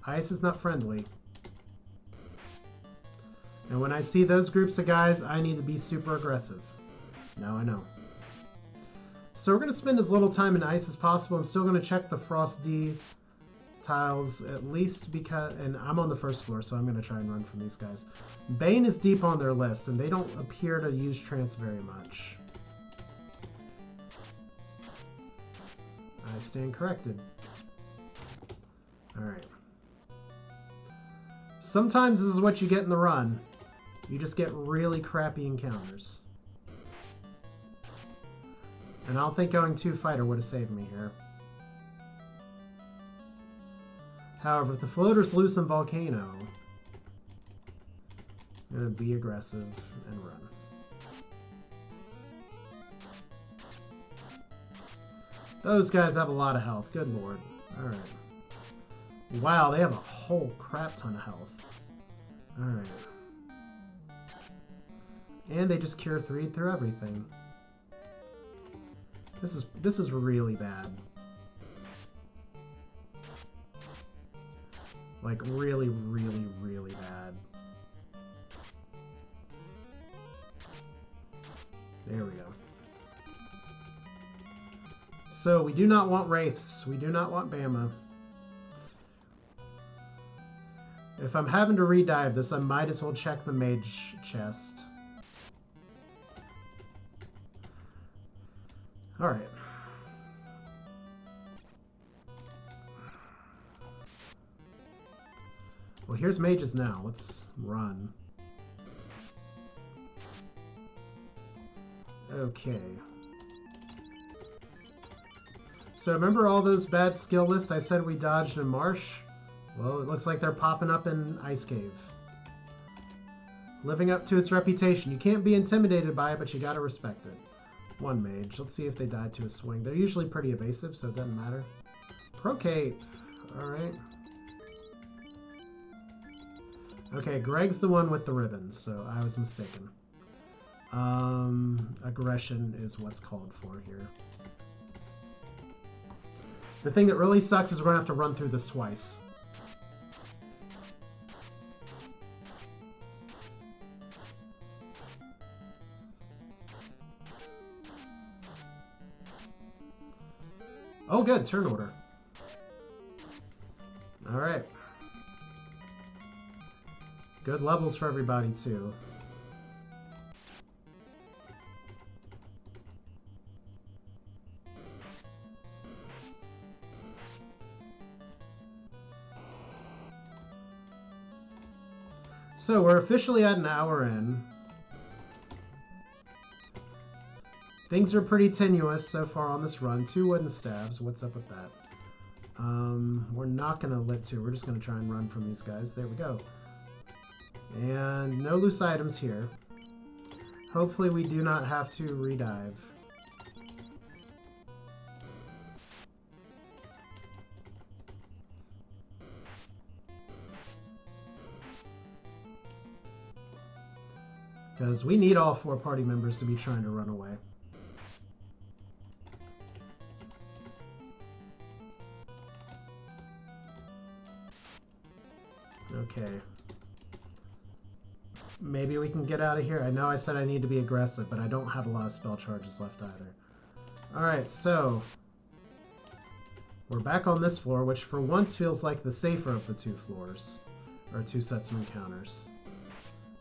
Ice is not friendly. And when I see those groups of guys, I need to be super aggressive. Now I know. So we're going to spend as little time in ice as possible. I'm still going to check the Frost D tiles, at least because... And I'm on the first floor, so I'm going to try and run from these guys. Bane is deep on their list, and they don't appear to use trance very much. I stand corrected. Alright. Sometimes this is what you get in the run. You just get really crappy encounters. And I don't think going 2 fighter would have saved me here. However, if the floater's loose in Volcano, I'm going to be aggressive and run. Those guys have a lot of health. Good lord. Alright. Wow, they have a whole crap ton of health. Alright. And they just cure 3 through everything. This is really bad. Like, really, really, really bad. There we go. So, we do not want Wraiths. We do not want Bama. If I'm having to redive this, I might as well check the Mage chest. Alright. Well, here's Mages now. Let's run. Okay. So remember all those bad skill lists I said we dodged in Marsh? Well, it looks like they're popping up in Ice Cave. Living up to its reputation. You can't be intimidated by it, but you gotta respect it. 1 Mage. Let's see if they die to a swing. They're usually pretty evasive, so it doesn't matter. Procate. Alright. Okay, Greg's the one with the ribbons, so I was mistaken. Aggression is what's called for here. The thing that really sucks is we're gonna have to run through this twice. Oh, good. Turn order. Alright. Good levels for everybody, too. So, we're officially at an hour in. Things are pretty tenuous so far on this run. 2 wooden stabs. What's up with that? We're not going to lit 2. We're just going to try and run from these guys. There we go. And no loose items here. Hopefully we do not have to redive. Because we need all 4 party members to be trying to run away. Okay. Maybe we can get out of here. I know I said I need to be aggressive, but I don't have a lot of spell charges left either. Alright, so we're back on this floor, which for once feels like the safer of the 2 floors, or 2 sets of encounters.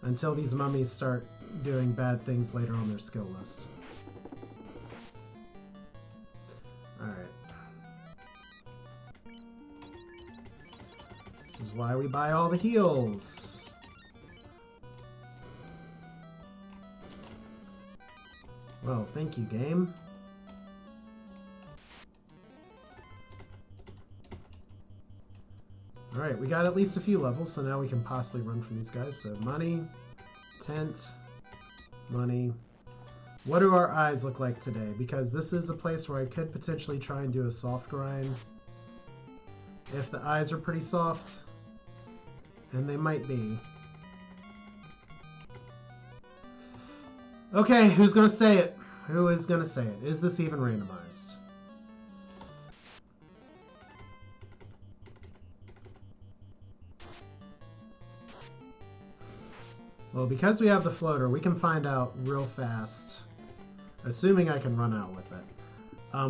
Until these mummies start doing bad things later on their skill list. Alright. This is why we buy all the heals. Well, thank you, game. Alright, we got at least a few levels, so now we can possibly run from these guys. So, money, tent, money. What do our eyes look like today? Because this is a place where I could potentially try and do a soft grind. If the eyes are pretty soft. And they might be. Okay, who's gonna say it? Who is gonna say it? Is this even randomized? Well, because we have the floater, we can find out real fast, assuming I can run out with it.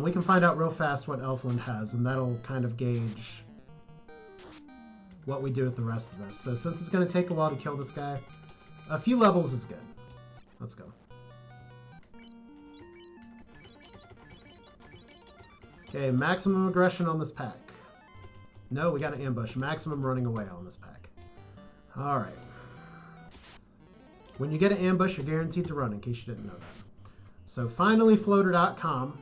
We can find out real fast what Elfland has, and that'll kind of gauge what we do with the rest of this. So since it's going to take a while to kill this guy, a few levels is good. Let's go. Okay, maximum aggression on this pack. No, we got an ambush. Maximum running away on this pack. Alright. When you get an ambush, you're guaranteed to run, in case you didn't know that. So finally, floater.com.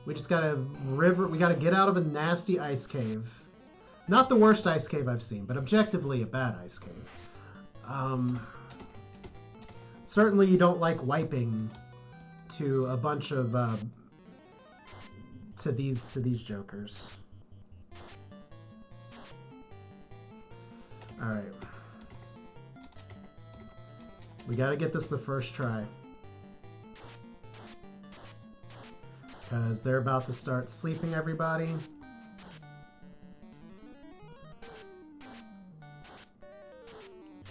We just gotta we gotta get out of a nasty ice cave. Not the worst ice cave I've seen, but objectively a bad ice cave. Certainly you don't like wiping to a bunch of to these jokers. All right. We got to get this the first try. Because they're about to start sleeping everybody.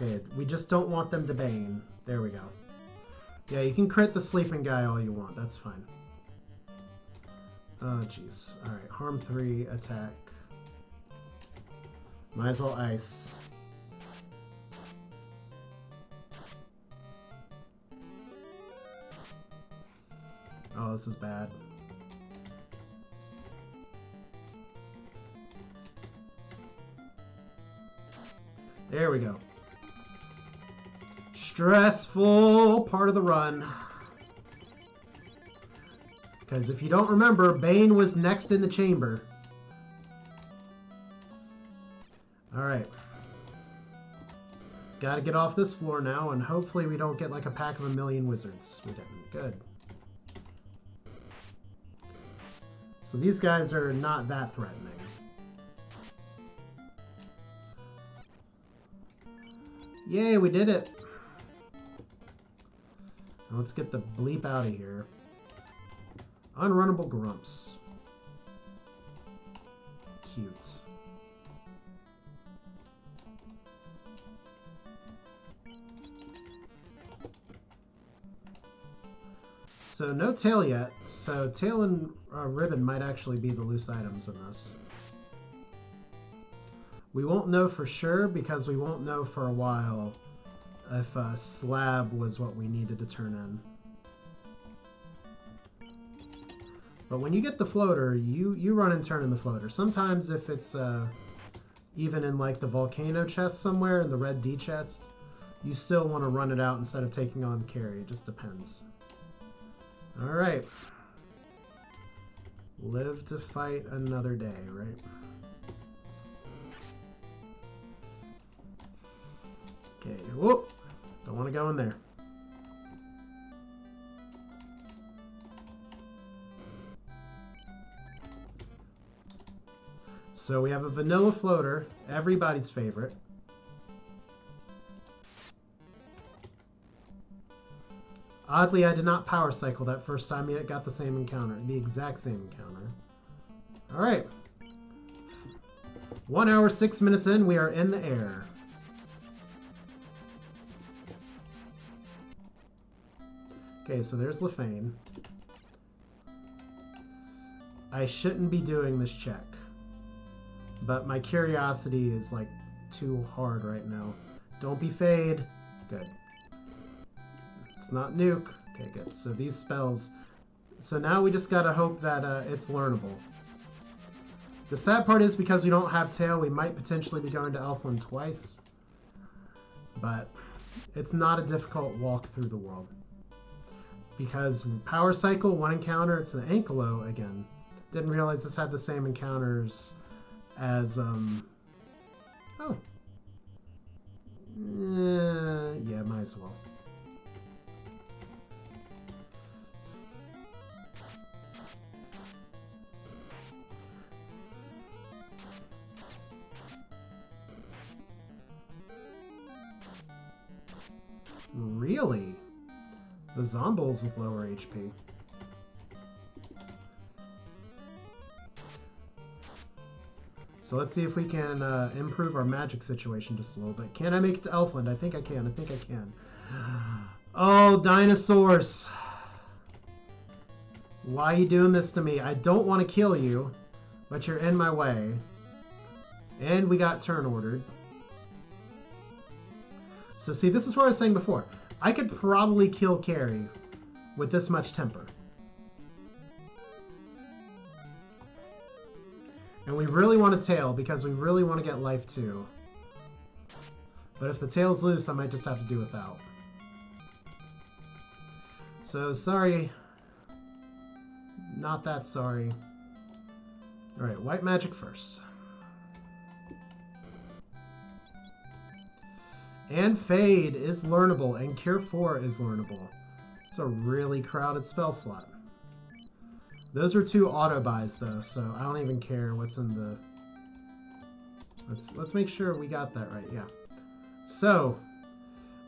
Okay, we just don't want them to bane. There we go. Yeah, you can crit the sleeping guy all you want. That's fine. Oh, jeez. Alright, harm 3, attack. Might as well ice. Oh, this is bad. There we go. Stressful part of the run. Because if you don't remember, Bane was next in the chamber. Alright. Gotta get off this floor now, and hopefully we don't get like a pack of a million wizards. We didn't. Good. So these guys are not that threatening. Yay, we did it! Now let's get the bleep out of here. Unrunnable grumps. Cute. So no tail yet. So tail and ribbon might actually be the loose items in this. We won't know for sure because we won't know for a while if slab was what we needed to turn in. But when you get the floater, you run and turn in the floater. Sometimes if it's even in like the volcano chest somewhere, in the red D chest, you still want to run it out instead of taking on carry. It just depends. Alright. Live to fight another day, right? Okay, whoop! Don't want to go in there. So we have a vanilla floater, everybody's favorite. Oddly, I did not power cycle that first time, yet got the same encounter, the exact same encounter. Alright. 1 hour, 6 minutes in, we are in the air. Okay, so there's Lefane. I shouldn't be doing this check. But my curiosity is like too hard right now. Don't be fade. Good. It's not nuke. Okay, good. So these spells... So now we just gotta hope that it's learnable. The sad part is because we don't have tail, we might potentially be going to Elfland twice. But it's not a difficult walk through the world. Because power cycle, one encounter, it's an Ankylo again. Didn't realize this had the same encounters as, oh. Yeah, might as well. Really? The Zombles with lower HP. So let's see if we can improve our magic situation just a little bit. Can I make it to Elfland? I think I can. I think I can. Oh, dinosaurs. Why are you doing this to me? I don't want to kill you, but you're in my way. And we got turn ordered. So see, this is what I was saying before. I could probably kill Carrie with this much temper. And we really want a tail because we really want to get life too. But if the tail's loose, I might just have to do without. So sorry. Not that sorry. Alright, white magic first. And Fade is learnable, and Cure 4 is learnable. It's a really crowded spell slot. Those are 2 auto buys though, so I don't even care what's in the... Let's make sure we got that right, yeah. So,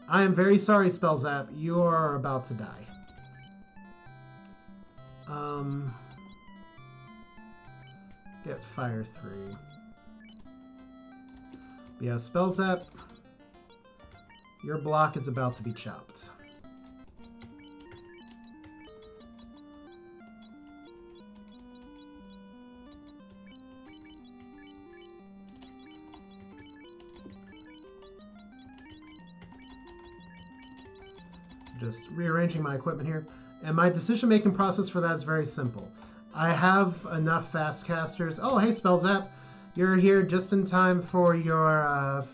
I am very sorry, Spellzap. You are about to die. Get Fire 3. But yeah, Spellzap, your block is about to be chopped. Just rearranging my equipment here. And my decision-making process for that is very simple. I have enough fast casters. Oh, hey, Spellzap. You're here just in time for your,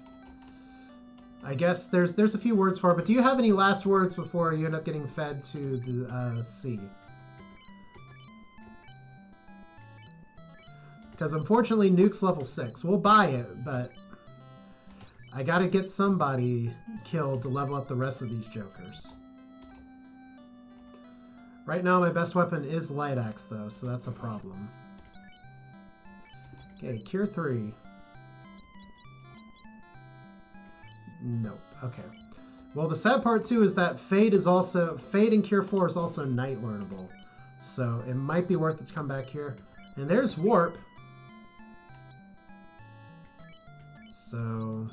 I guess there's a few words for it, but do you have any last words before you end up getting fed to the sea? Because unfortunately, Nuke's level 6. We'll buy it, but I gotta get somebody killed to level up the rest of these jokers. Right now, my best weapon is Light Axe, though, so that's a problem. Okay, Cure 3. Nope. Okay. Well, the sad part, too, is that Fade and Cure 4 is also night learnable. So it might be worth it to come back here. And there's Warp. So...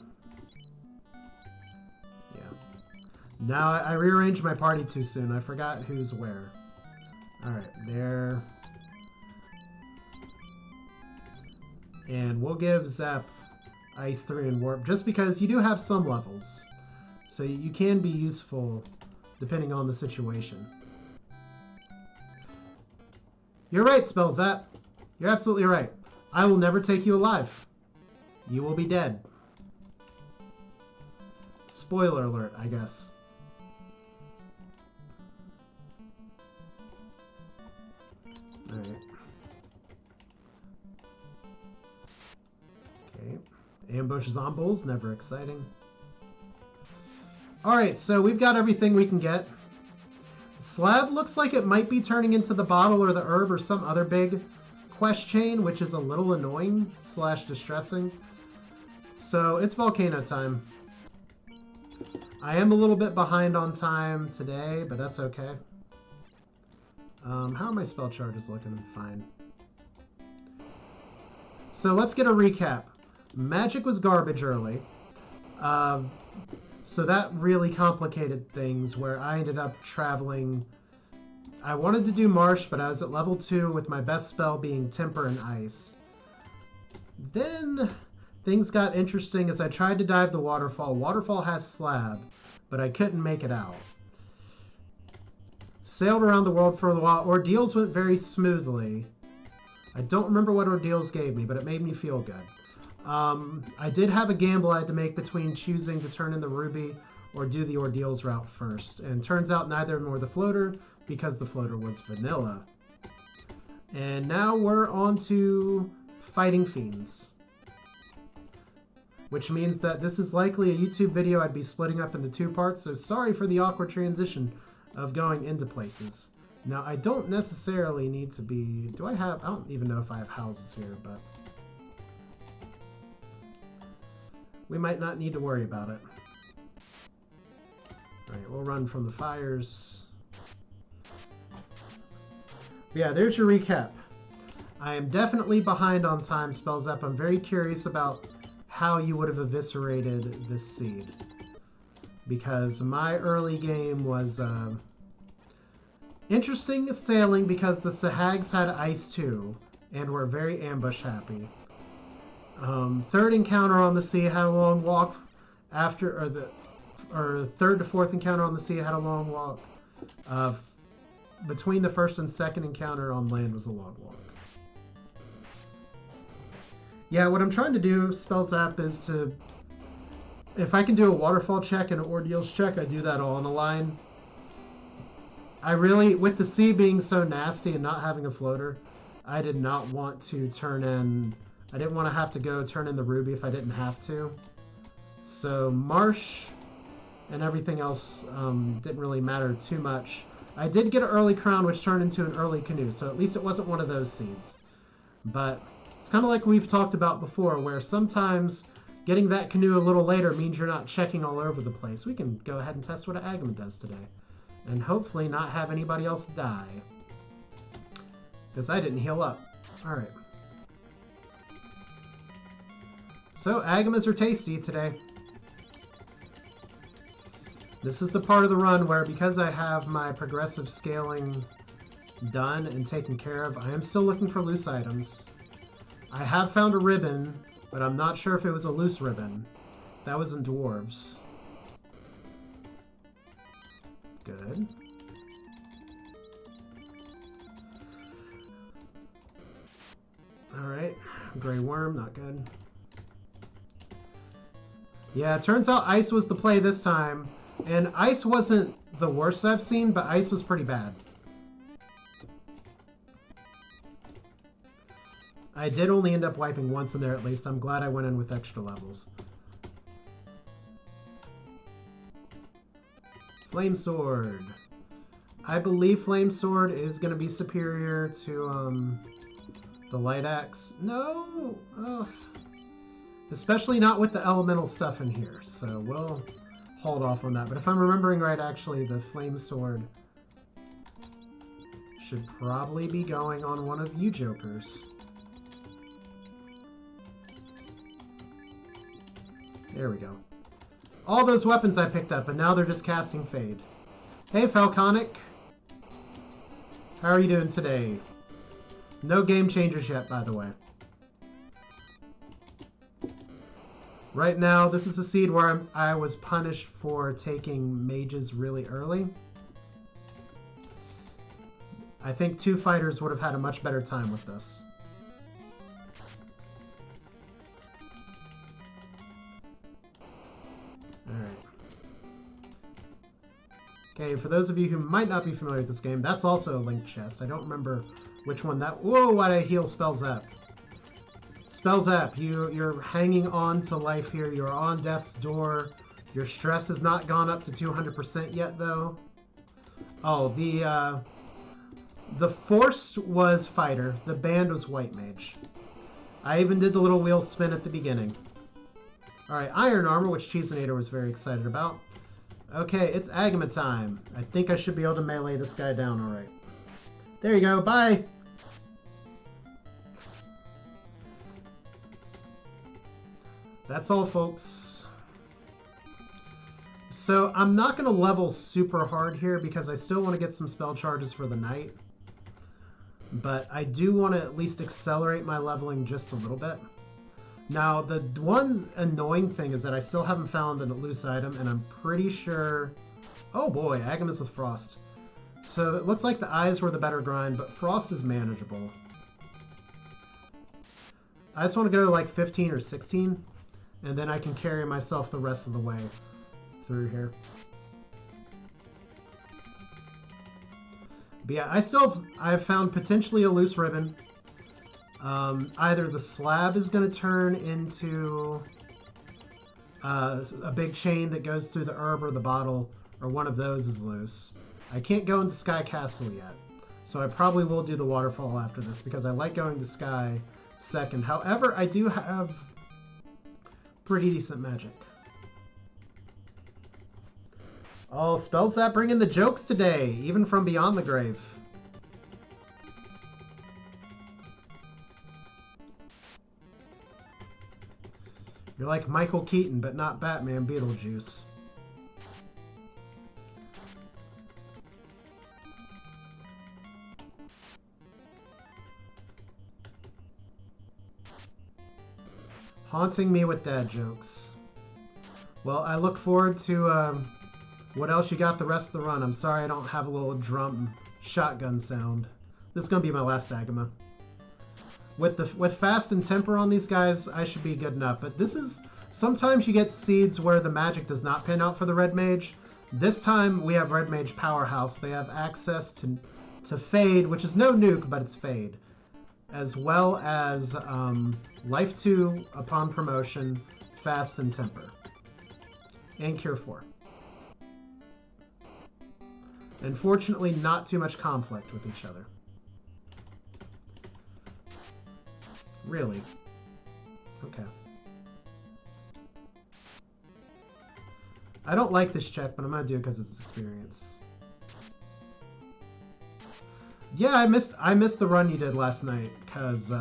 yeah. Now, I rearranged my party too soon. I forgot who's where. Alright, there. And we'll give Zap Ice 3 and Warp, just because you do have some levels. So you can be useful depending on the situation. You're right, Spellzap. You're absolutely right. I will never take you alive. You will be dead. Spoiler alert, I guess. Alright. Okay. Ambush zombies, never exciting. Alright, so we've got everything we can get. Slab looks like it might be turning into the bottle or the herb or some other big quest chain, which is a little annoying / distressing. So it's volcano time. I am a little bit behind on time today, but that's okay. How are my spell charges looking? Fine. So let's get a recap. Magic was garbage early. So that really complicated things where I ended up traveling. I wanted to do Marsh, but I was at level 2 with my best spell being Temper and Ice. Then things got interesting as I tried to dive the waterfall. Waterfall has slab, but I couldn't make it out. Sailed around the world for a while. Ordeals went very smoothly. I don't remember what Ordeals gave me, but it made me feel good. I did have a gamble I had to make between choosing to turn in the Ruby or do the Ordeals route first. And turns out neither nor the floater, because the floater was vanilla. And now we're on to fighting fiends. Which means that this is likely a YouTube video I'd be splitting up into 2 parts, so sorry for the awkward transition of going into places. Now, I don't necessarily need to be... I don't even know if I have houses here, but... we might not need to worry about it. Alright, we'll run from the fires. Yeah, there's your recap. I am definitely behind on time, Spells Up. I'm very curious about how you would have eviscerated this seed. because my early game was interesting sailing because the Sahags had ice too and were very ambush happy. Third encounter on the sea had a long walk after, or third to fourth encounter on the sea had a long walk. Between the first and second encounter on land was a long walk. Yeah, what I'm trying to do, Spells App, is to, if I can do a waterfall check and an ordeals check, I do that all in a line. I really, with the sea being so nasty and not having a floater, I did not want to turn in, I didn't want to have to go turn in the ruby if I didn't have to. So marsh and everything else didn't really matter too much. I did get an early crown, which turned into an early canoe, so at least it wasn't one of those seeds. But it's kind of like we've talked about before, where sometimes getting that canoe a little later means you're not checking all over the place. We can go ahead and test what an Agama does today. And hopefully not have anybody else die. Because I didn't heal up. Alright. So, Agamas are tasty today. This is the part of the run where, because I have my progressive scaling done and taken care of, I am still looking for loose items. I have found a ribbon, but I'm not sure if it was a loose ribbon. That was in dwarves. Good. Alright. Gray worm, not good. Yeah, it turns out ice was the play this time. And ice wasn't the worst I've seen, but ice was pretty bad. I did only end up wiping once in there at least. I'm glad I went in with extra levels. Flame Sword. I believe Flame Sword is going to be superior to the Light Axe. No! Ugh. Especially not with the elemental stuff in here. So we'll hold off on that. But if I'm remembering right, actually, the Flame Sword should probably be going on one of you jokers. There we go. All those weapons I picked up, and now they're just casting Fade. Hey, Falconic. How are you doing today? No game changers yet, by the way. Right now, this is a seed where I was punished for taking mages really early. I think 2 fighters would have had a much better time with this. Alright. Okay, for those of you who might not be familiar with this game, that's also a linked chest. I don't remember which one that... Whoa, why'd I heal Spells App? Spells App, you're hanging on to life here. You're on death's door. Your stress has not gone up to 200% yet, though. Oh, the forced was fighter. The band was white mage. I even did the little wheel spin at the beginning. Alright, iron armor, which Cheesinator was very excited about. Okay, it's Agama time. I think I should be able to melee this guy down alright. There you go, bye! That's all, folks. So, I'm not going to level super hard here because I still want to get some spell charges for the night. But I do want to at least accelerate my leveling just a little bit. Now, the one annoying thing is that I still haven't found a loose item, and I'm pretty sure... Oh boy, Agamas with Frost. So it looks like the eyes were the better grind, but Frost is manageable. I just want to go to like 15 or 16, and then I can carry myself the rest of the way through here. But yeah, I've found potentially a loose ribbon. Either the slab is going to turn into a big chain that goes through the herb or the bottle, or one of those is loose. I can't go into Sky Castle yet, so I probably will do the waterfall after this because I like going to Sky second. However, I do have pretty decent magic. Oh, Spells that bring in the jokes today, even from beyond the grave. You're like Michael Keaton, but not Batman Beetlejuice. Haunting me with dad jokes. Well, I look forward to what else you got the rest of the run. I'm sorry I don't have a little drum shotgun sound. This is going to be my last Agama. With fast and temper on these guys, I should be good enough. But this is... Sometimes you get seeds where the magic does not pin out for the Red Mage. This time we have Red Mage Powerhouse. They have access to Fade, which is no nuke, but it's Fade. As well as Life 2 upon promotion, Fast and Temper. And Cure 4. Unfortunately, not too much conflict with each other. Really? Okay. I don't like this check, but I'm going to do it because it's experience. Yeah, I missed the run you did last night because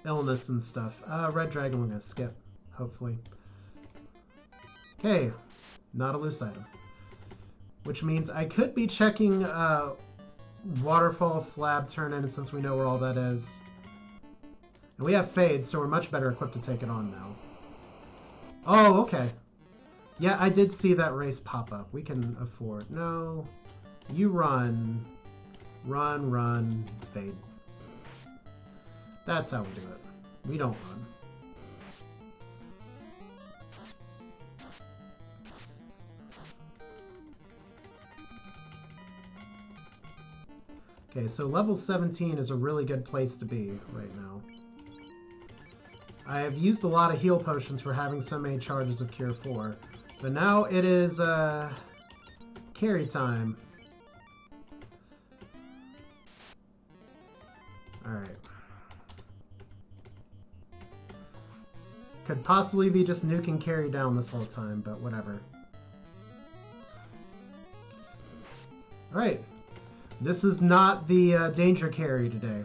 illness and stuff. Red Dragon we're going to skip, hopefully. Okay, not a loose item. Which means I could be checking Waterfall Slab turn-in since we know where all that is. And we have Fade, so we're much better equipped to take it on now. Oh, okay. Yeah, I did see that race pop up. We can afford... No. You run. Run, run, Fade. That's how we do it. We don't run. Okay, so level 17 is a really good place to be right now. I have used a lot of heal potions for having so many charges of Cure 4. But now it is carry time. Alright. Could possibly be just nuking carry down this whole time, but whatever. Alright. This is not the danger carry today.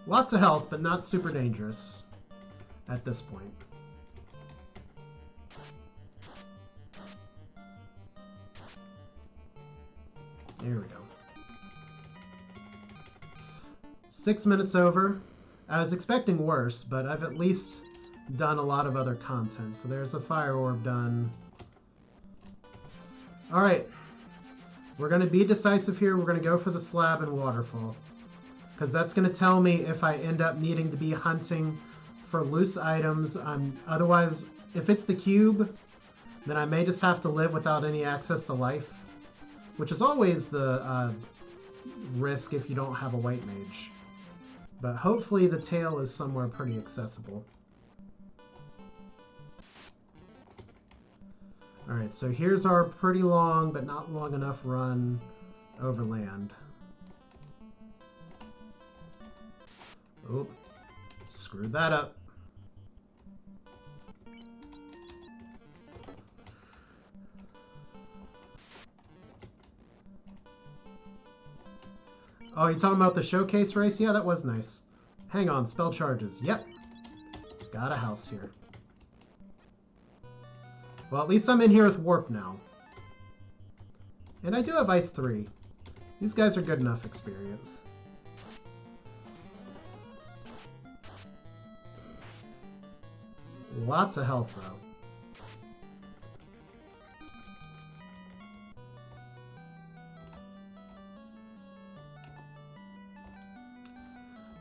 Lots of health, but not super dangerous at this point. There we go. 6 minutes over. I was expecting worse, but I've at least done a lot of other content. So there's a fire orb done. Alright. We're going to be decisive here. We're going to go for the slab and waterfall. Because that's going to tell me if I end up needing to be hunting for loose items. Otherwise, if it's the cube, then I may just have to live without any access to life. Which is always the risk if you don't have a white mage. But hopefully the tail is somewhere pretty accessible. Alright, so here's our pretty long, but not long enough run over land. Oop, screwed that up. Oh, you talking about the showcase race? Yeah, that was nice. Hang on, spell charges. Yep. Got a house here. Well, at least I'm in here with Warp now. And I do have Ice 3. These guys are good enough experience. Lots of health, though.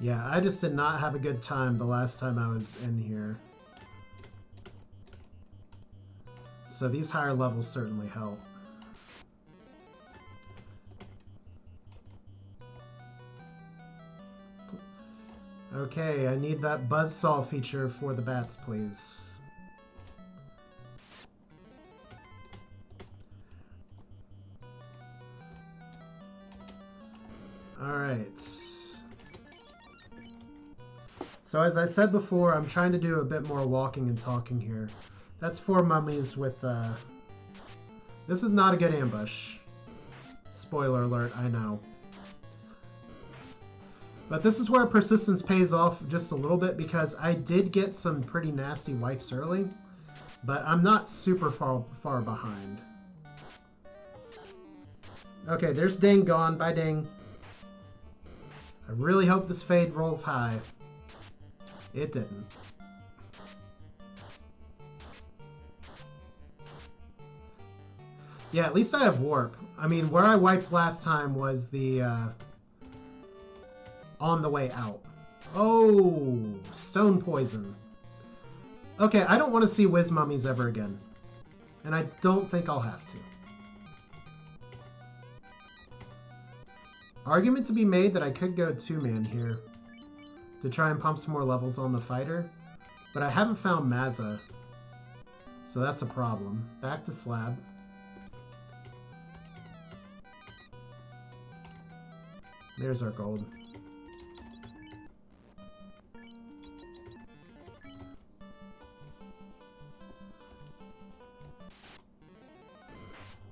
Yeah, I just did not have a good time the last time I was in here. So these higher levels certainly help. Okay, I need that buzzsaw feature for the bats, please. Alright. So as I said before, I'm trying to do a bit more walking and talking here. That's 4 mummies with, This is not a good ambush. Spoiler alert, I know. But this is where persistence pays off just a little bit because I did get some pretty nasty wipes early, but I'm not super far behind. Okay, there's Ding gone. Bye, Ding. I really hope this fade rolls high. It didn't. Yeah, at least I have warp. I mean, where I wiped last time was the on the way out. Oh, stone poison. Okay, I don't want to see Whiz Mummies ever again. And I don't think I'll have to. Argument to be made that I could go 2-man here to try and pump some more levels on the fighter. But I haven't found Mazza. So that's a problem. Back to slab. There's our gold.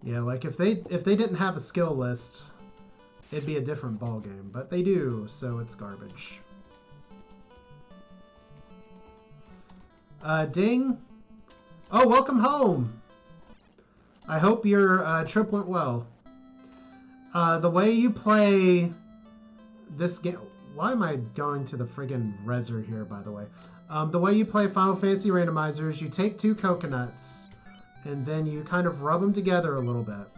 Yeah, like if they didn't have a skill list, it'd be a different ball game, but they do, so it's garbage. Ding. Oh, welcome home. I hope your trip went well. The way you play this game... Why am I going to the friggin' Reser here, by the way? The way you play Final Fantasy Randomizers, you take 2 coconuts, and then you kind of rub them together a little bit.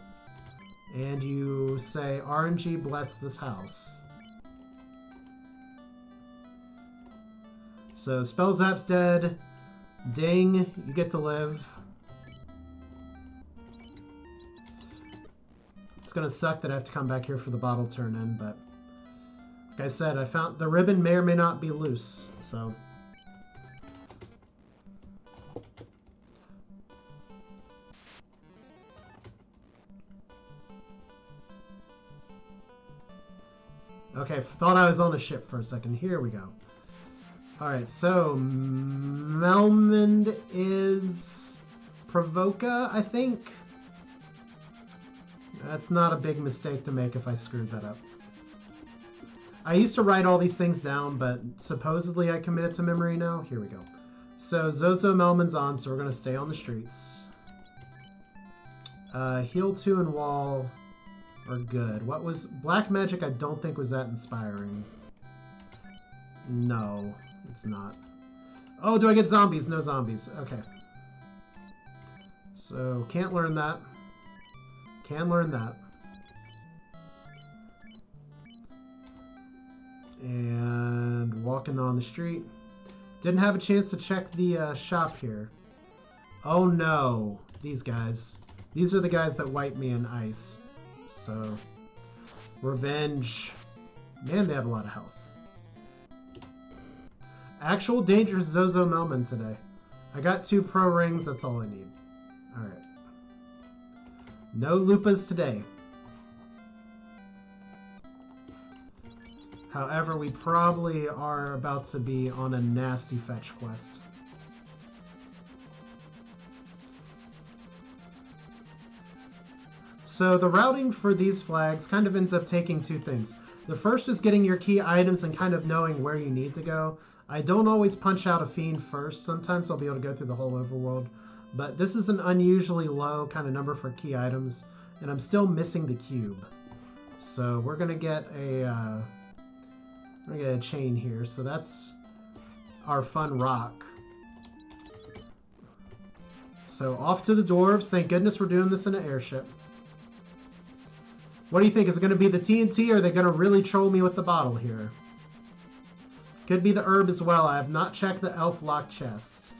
And you say, RNG bless this house. So, Spellzap's dead. Ding, you get to live. It's gonna suck that I have to come back here for the bottle turn-in, but... Like I said, I found the ribbon may or may not be loose, so... Okay, thought I was on a ship for a second. Here we go. Alright, so Melmond is Provoca, I think. That's not a big mistake to make if I screwed that up. I used to write all these things down, but supposedly I committed to memory now. Here we go. So Zozo Melman's on, so we're going to stay on the streets. Heal 2 and wall are good. What was... Black Magic I don't think was that inspiring. No, it's not. Oh, do I get zombies? No zombies. Okay. So, can't learn that. Can learn that. And walking on the street. Didn't have a chance to check the shop here. Oh no, these guys. These are the guys that wiped me in ice. So, revenge. Man, they have a lot of health. Actual dangerous Zozo Melman today. I got 2 pro rings, that's all I need. Alright. No Lupas today. However, we probably are about to be on a nasty fetch quest. So the routing for these flags kind of ends up taking 2 things. The first is getting your key items and kind of knowing where you need to go. I don't always punch out a fiend first. Sometimes I'll be able to go through the whole overworld. But this is an unusually low kind of number for key items. And I'm still missing the cube. So we're going to get a chain here. So that's our fun rock. So off to the dwarves. Thank goodness we're doing this in an airship. What do you think? Is it going to be the TNT or are they going to really troll me with the bottle here? Could be the herb as well. I have not checked the elf lock chest.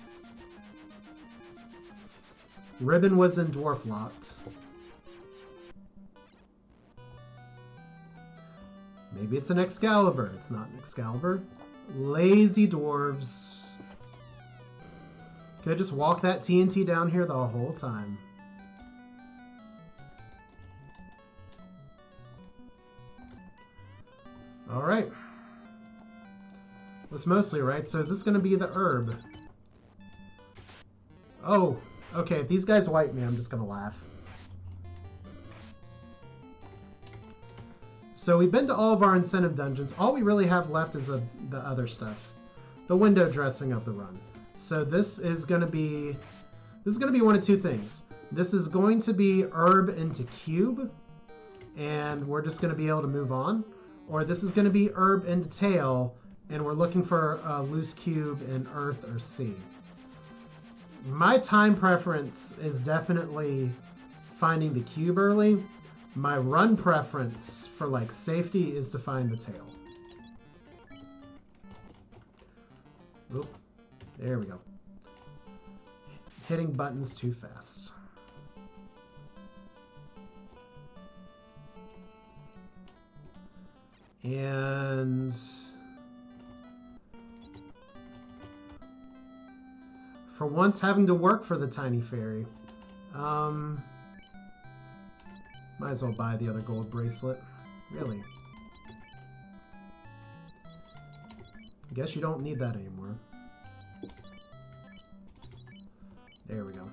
Ribbon was in dwarf locked. Maybe it's an Excalibur. It's not an Excalibur. Lazy dwarves. Could I just walk that TNT down here the whole time? Alright. Was mostly right. So is this going to be the herb? Oh, okay. If these guys wipe me, I'm just going to laugh. So we've been to all of our incentive dungeons. All we really have left is the other stuff. The window dressing of the run. So this is going to be one of 2 things. This is going to be herb into cube. and we're just going to be able to move on. Or this is going to be herb into tail, and we're looking for a loose cube in earth or sea. My time preference is definitely finding the cube early. My run preference for like safety is to find the tail. Oop, there we go. Hitting buttons too fast. And for once having to work for the tiny fairy. Might as well buy the other gold bracelet. Really. I guess you don't need that anymore. There we go.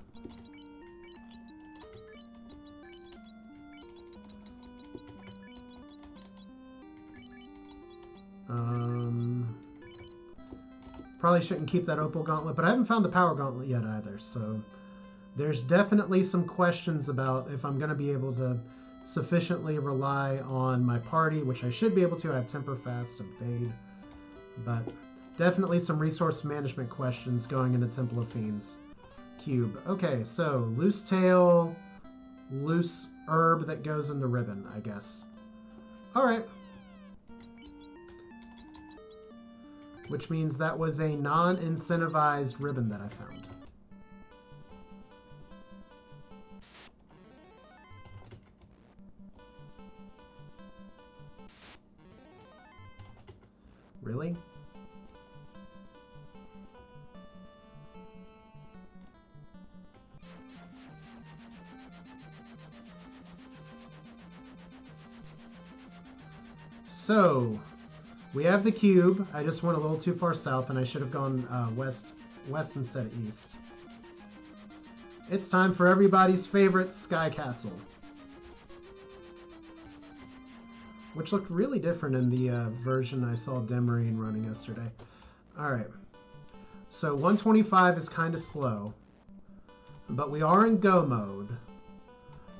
Probably shouldn't keep that opal gauntlet, but I haven't found the power gauntlet yet either, so there's definitely some questions about if I'm going to be able to sufficiently rely on my party, which I should be able to. I have Temper, Fast, and Fade, but definitely some resource management questions going into Temple of Fiends. Cube. Okay, so loose tail, loose herb that goes into ribbon, I guess. Alright. Which means that was a non-incentivized ribbon that I found. Really? So, we have the cube. I just went a little too far south, and I should have gone west instead of east. It's time for everybody's favorite Sky Castle, which looked really different in the version I saw Demarine running yesterday. Alright, so 125 is kind of slow, but we are in go mode.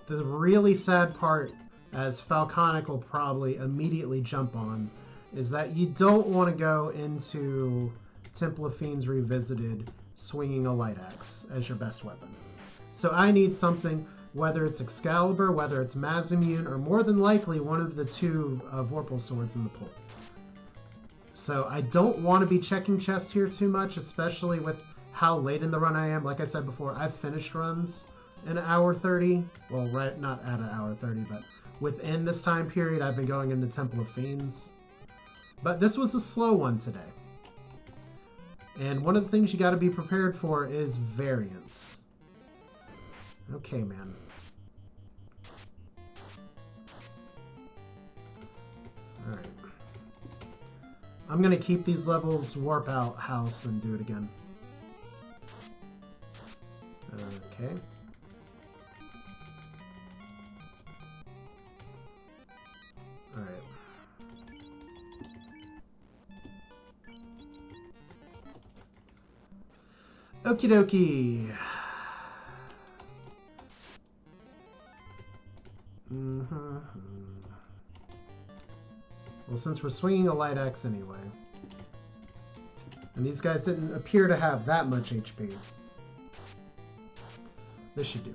The really sad part, as Falconic will probably immediately jump on, is that you don't want to go into Temple of Fiends Revisited swinging a light axe as your best weapon. So I need something, whether it's Excalibur, whether it's Mazimune, or more than likely one of the two Vorpal swords in the pool. So I don't want to be checking chest here too much, especially with how late in the run I am. Like I said before, I've finished runs in 1 hour 30. Well, right, not at 1 hour 30, but within this time period, I've been going into Temple of Fiends. But this was a slow one today. And one of the things you got to be prepared for is variance. Okay, man. Alright. I'm going to keep these levels warp out house and do it again. Okay. Alright. Okie dokie. Well, since we're swinging a light axe anyway, and these guys didn't appear to have that much HP, this should do.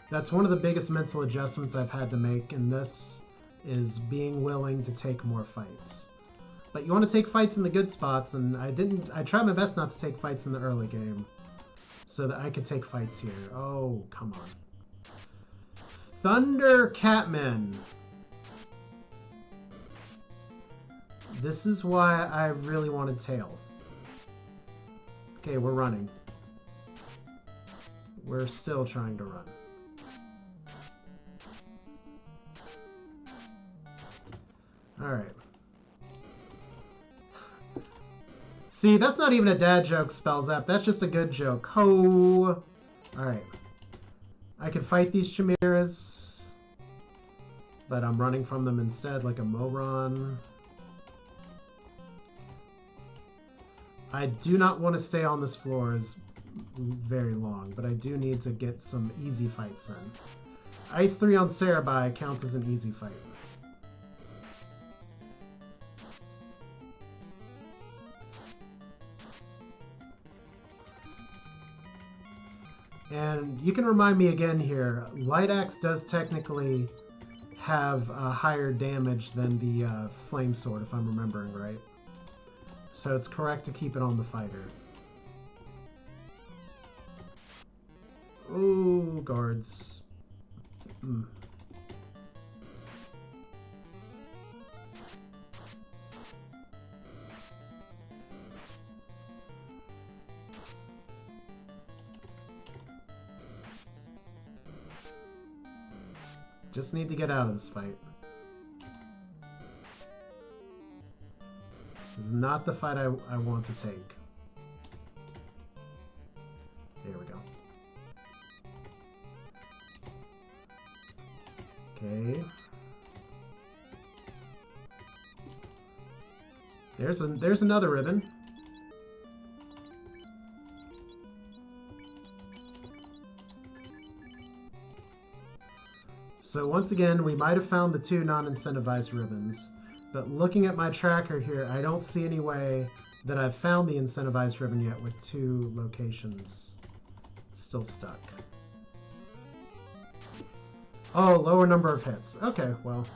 That's one of the biggest mental adjustments I've had to make in this, is being willing to take more fights. But you want to take fights in the good spots, and I tried my best not to take fights in the early game, so that I could take fights here. Oh, come on. Thunder Catman. This is why I really wanted tail. Okay, we're running. We're still trying to run. Alright. See, that's not even a dad joke, Spellzap. That's just a good joke. Ho! Alright. I can fight these chimeras, but I'm running from them instead like a moron. I do not want to stay on this floor as very long, but I do need to get some easy fights in. Ice 3 on Cerebi counts as an easy fight. And you can remind me again here, Light Axe does technically have higher damage than the Flame Sword, if I'm remembering right. So it's correct to keep it on the fighter. Ooh, guards. Just need to get out of this fight. This is not the fight I want to take. There we go. Okay. There's another ribbon. So once again, we might have found the 2 non-incentivized ribbons, but looking at my tracker here, I don't see any way that I've found the incentivized ribbon yet with 2 locations still stuck. Oh, lower number of hits. Okay, well,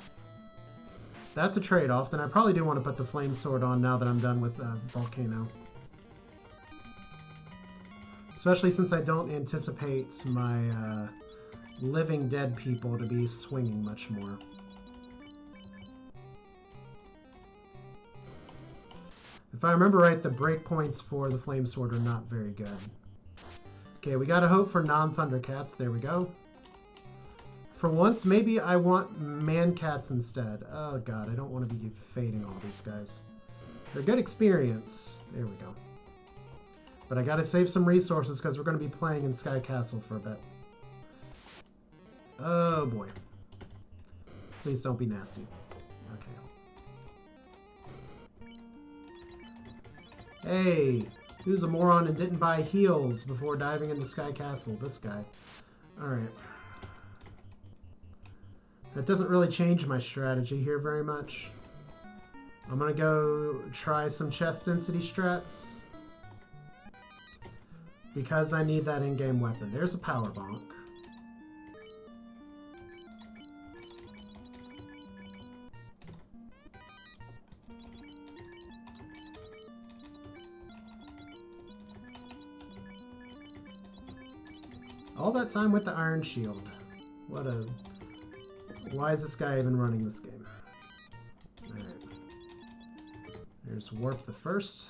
that's a trade-off. Then I probably do want to put the Flame Sword on now that I'm done with Volcano. Especially since I don't anticipate my living dead people to be swinging much more. If I remember right, the breakpoints for the Flame Sword are not very good. Okay, we gotta hope for non-Thundercats. There we go. For once, maybe I want Man-Cats instead. Oh god, I don't want to be fading all these guys. They're good experience. There we go. But I gotta save some resources because we're going to be playing in Sky Castle for a bit. Oh boy. Please don't be nasty. Okay. Hey! Who's a moron and didn't buy heals before diving into Sky Castle? This guy. Alright. That doesn't really change my strategy here very much. I'm gonna go try some chest density strats. Because I need that in-game weapon. There's a power bonk. All that time with the Iron Shield. What a... Why is this guy even running this game? Alright. There's Warp the First.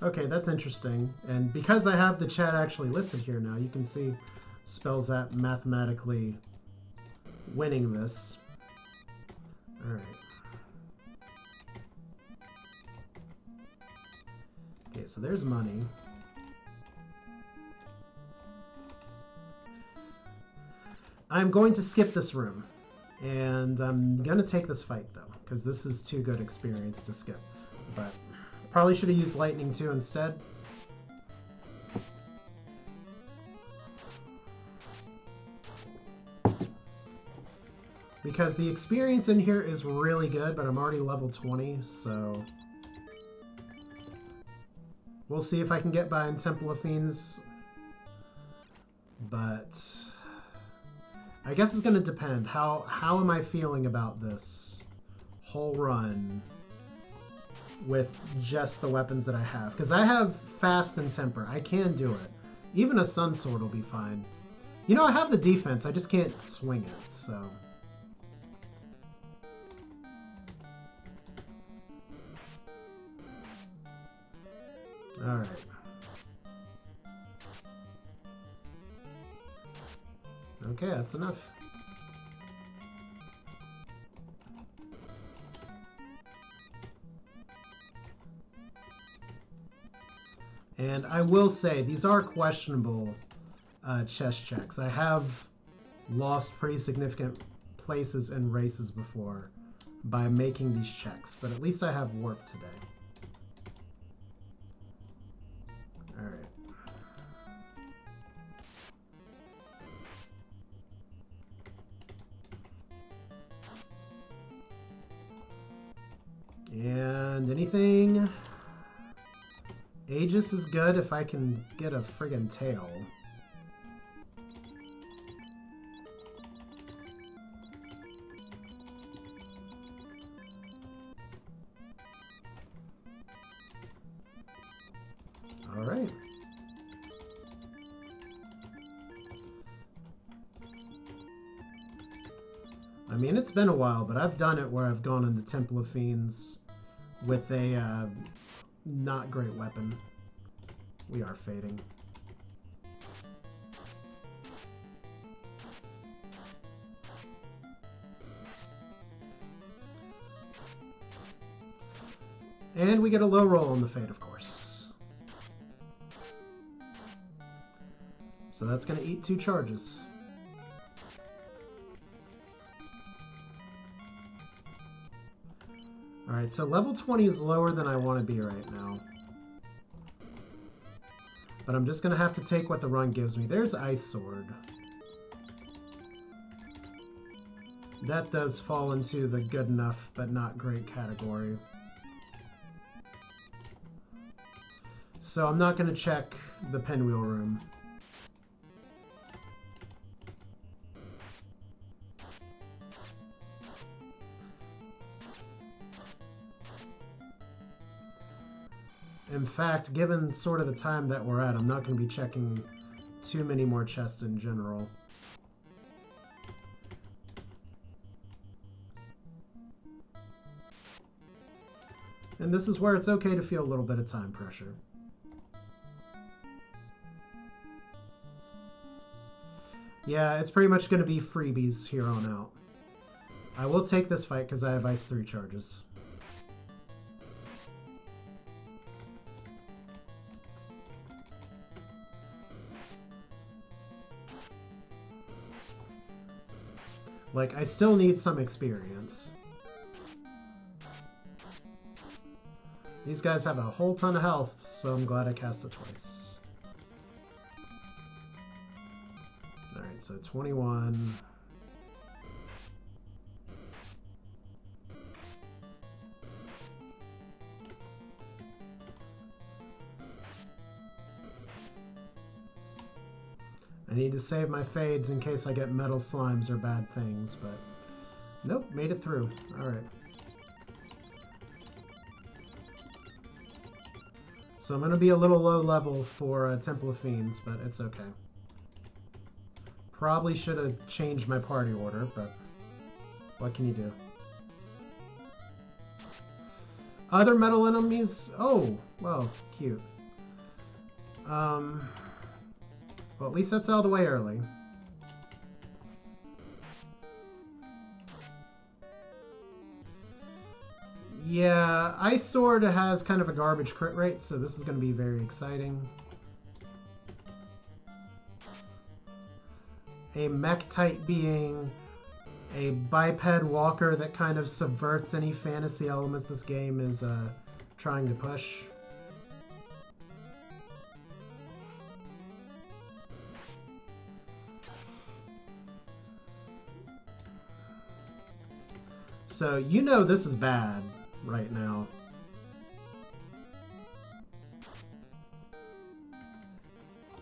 Okay, that's interesting. And because I have the chat actually listed here now, you can see spells that mathematically winning this. Alright. Okay, so there's money. I'm going to skip this room. And I'm going to take this fight, though, because this is too good experience to skip. But probably should have used lightning, too, instead. Because the experience in here is really good, but I'm already level 20, so... We'll see if I can get by in Temple of Fiends. But... I guess it's going to depend. How am I feeling about this whole run with just the weapons that I have? Because I have Fast and Temper. I can do it. Even a Sun Sword will be fine. You know, I have the defense. I just can't swing it, so... Alright. Okay, that's enough. And I will say, these are questionable chest checks. I have lost pretty significant places in races before by making these checks, but at least I have warp today. Alright. And anything? Aegis is good if I can get a friggin' tail. Alright. I mean, it's been a while, but I've done it where I've gone into Temple of Fiends with a not great weapon. We are fading. And we get a low roll on the fade, of course. So that's going to eat 2 charges. Alright, so level 20 is lower than I want to be right now. But I'm just going to have to take what the run gives me. There's Ice Sword. That does fall into the good enough but not great category. So I'm not going to check the pinwheel room. In fact, given sort of the time that we're at, I'm not going to be checking too many more chests in general. And this is where it's okay to feel a little bit of time pressure. Yeah, it's pretty much going to be freebies here on out. I will take this fight because I have Ice 3 charges. Like, I still need some experience. These guys have a whole ton of health, so I'm glad I cast it twice. Alright, so 21. I need to save my fades in case I get metal slimes or bad things, but nope, made it through. Alright. So I'm going to be a little low level for Temple of Fiends, but it's okay. Probably should have changed my party order, but what can you do? Other metal enemies? Oh, well, cute. Well, at least that's out of the way early. Yeah, Ice Sword has kind of a garbage crit rate, so this is going to be very exciting. A mech type being, a biped walker that kind of subverts any fantasy elements this game is trying to push. So you know this is bad right now.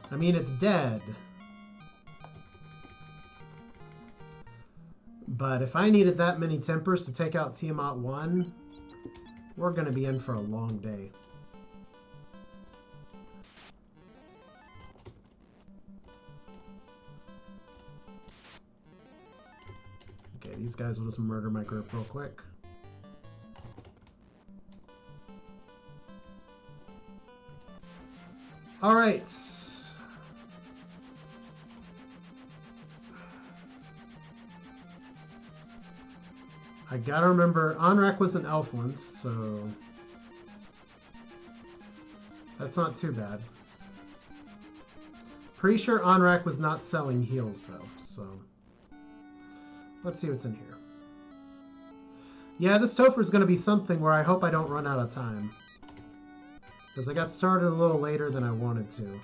I mean, it's dead. But if I needed that many tempers to take out Tiamat 1, we're going to be in for a long day. Okay, these guys will just murder my group real quick. All right. I gotta remember, Onrak was an Elfland, so that's not too bad. Pretty sure Onrak was not selling heals, though, so let's see what's in here. Yeah, this Topher's going to be something where I hope I don't run out of time. Because I got started a little later than I wanted to.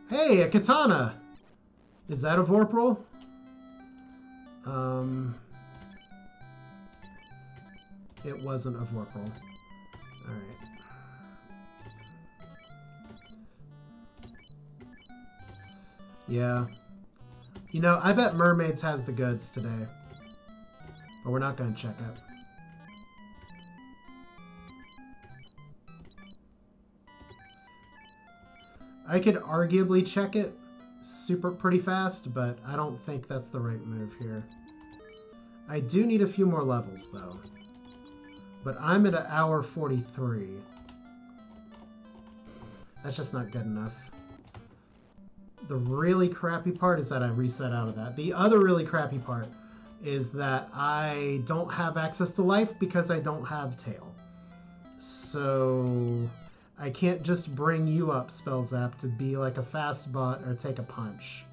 Hey, a katana! Is that a Vorpal? It wasn't a Vorpal. Alright. Yeah. You know, I bet Mermaids has the goods today. But we're not going to check it. I could arguably check it pretty fast, but I don't think that's the right move here. I do need a few more levels, though. But I'm at an hour 43. That's just not good enough. The really crappy part is that I reset out of that. The other really crappy part is that I don't have access to life because I don't have tail. So I can't just bring you up, Spellzap, to be like a fast bot or take a punch.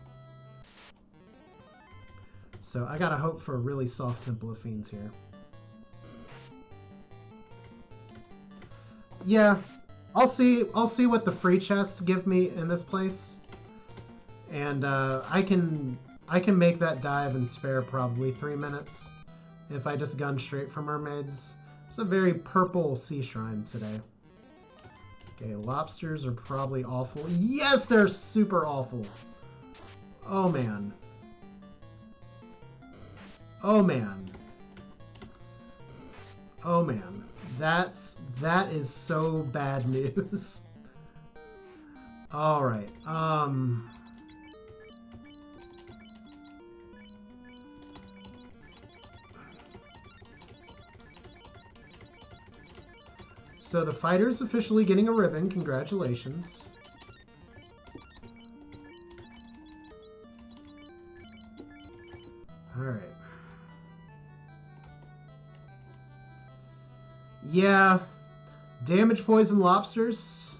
So I gotta hope for a really soft Temple of Fiends here. Yeah, I'll see what the free chests give me in this place. And I can make that dive and spare probably 3 minutes if I just gun straight for Mermaids. It's a very purple sea shrine today. Okay, lobsters are probably awful. Yes, they're super awful. Oh man. Oh man. Oh man. That is so bad news. All right. So the fighter's officially getting a ribbon. Congratulations. All right. Yeah, damage poison lobsters.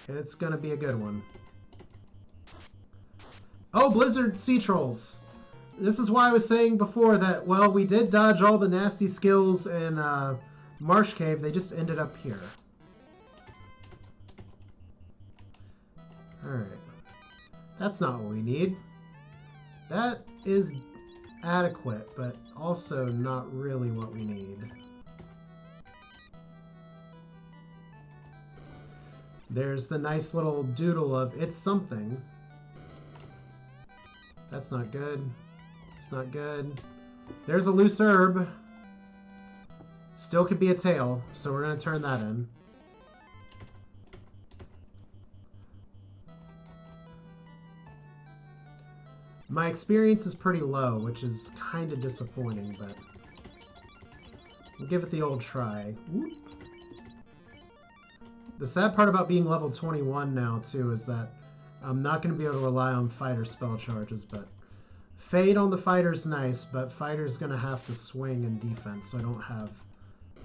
It's gonna be a good one. Oh, Blizzard Sea Trolls. This is why I was saying before that, well, we did dodge all the nasty skills in Marsh Cave. They just ended up here. Alright. That's not what we need. That is adequate, but also not really what we need. There's the nice little doodle of it's something. That's not good. It's not good. There's a loose herb. Still could be a tail, so we're going to turn that in. My experience is pretty low, which is kind of disappointing, but we'll give it the old try. Whoop. The sad part about being level 21 now, too, is that I'm not going to be able to rely on fighter spell charges, but Fade on the fighter's nice, but fighter's going to have to swing in defense, so I don't have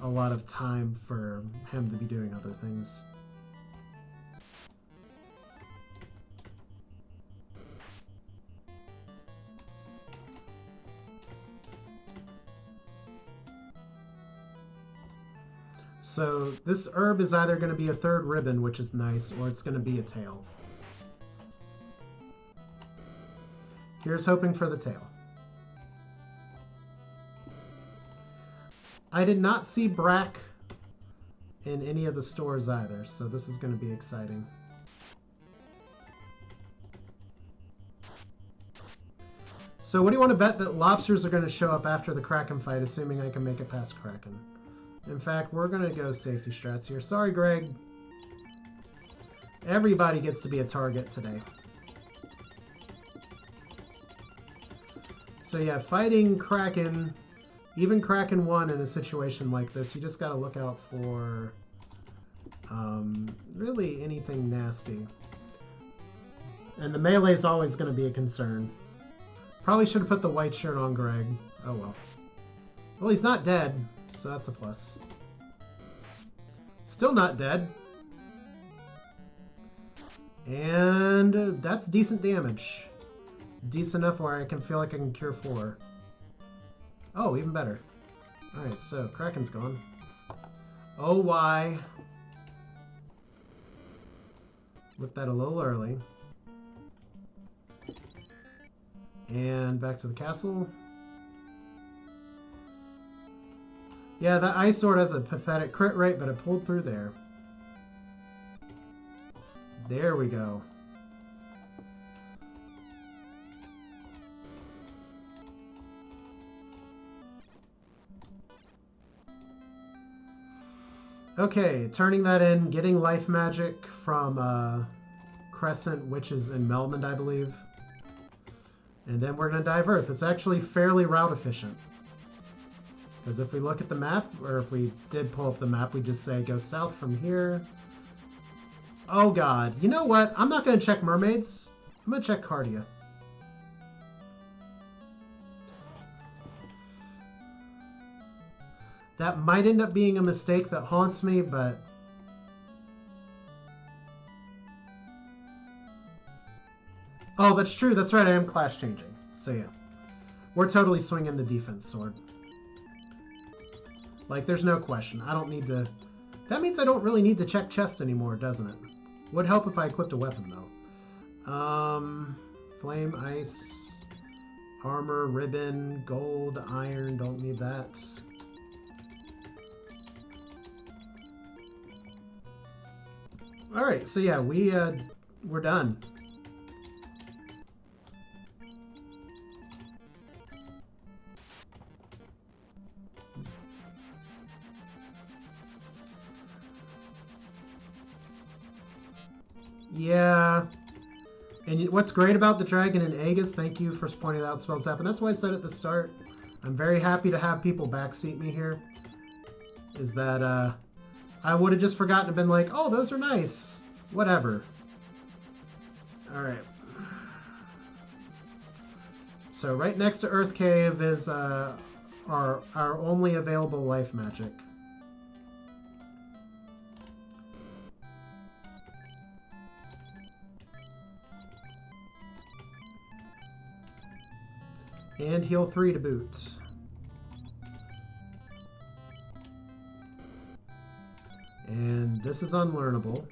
a lot of time for him to be doing other things. So this herb is either going to be a third ribbon, which is nice, or it's going to be a tail. Here's hoping for the tail. I did not see Brack in any of the stores either, so this is going to be exciting. So what do you want to bet that lobsters are going to show up after the Kraken fight, assuming I can make it past Kraken? In fact, we're going to go safety strats here. Sorry, Greg. Everybody gets to be a target today. So yeah, fighting Kraken, even Kraken 1 in a situation like this, you just got to look out for really anything nasty. And the melee is always going to be a concern. Probably should have put the white shirt on Greg. Oh well. Well, he's not dead, so that's a plus. Still not dead. And that's decent damage. Decent enough where I can feel like I can cure 4. Oh, even better. Alright, so Kraken's gone. Oh, why? Lit that a little early. And back to the castle. Yeah, that ice sword has a pathetic crit rate, but it pulled through there. There we go. Okay, turning that in, getting life magic from Crescent, Witches, and Melmond, I believe. And then we're going to dive Earth. It's actually fairly route efficient. Because if we look at the map, or if we did pull up the map, we just say go south from here. Oh god, you know what? I'm not going to check mermaids. I'm going to check Cardia. That might end up being a mistake that haunts me, but... Oh, that's true. That's right. I am class changing. So yeah. We're totally swinging the defense sword. Like, there's no question. I don't need to... That means I don't really need to check chest anymore, doesn't it? Would help if I equipped a weapon, though. Flame, ice, armor, ribbon, gold, iron. Don't need that. Alright, so yeah, we're done. Yeah. And what's great about the Dragon and Aegis, thank you for pointing out spells happen. That's why I said at the start, I'm very happy to have people backseat me here. Is that, I would have just forgotten and been like, oh, those are nice. Whatever. Alright. So right next to Earth Cave is our only available life magic. And heal 3 to boot. And this is unlearnable.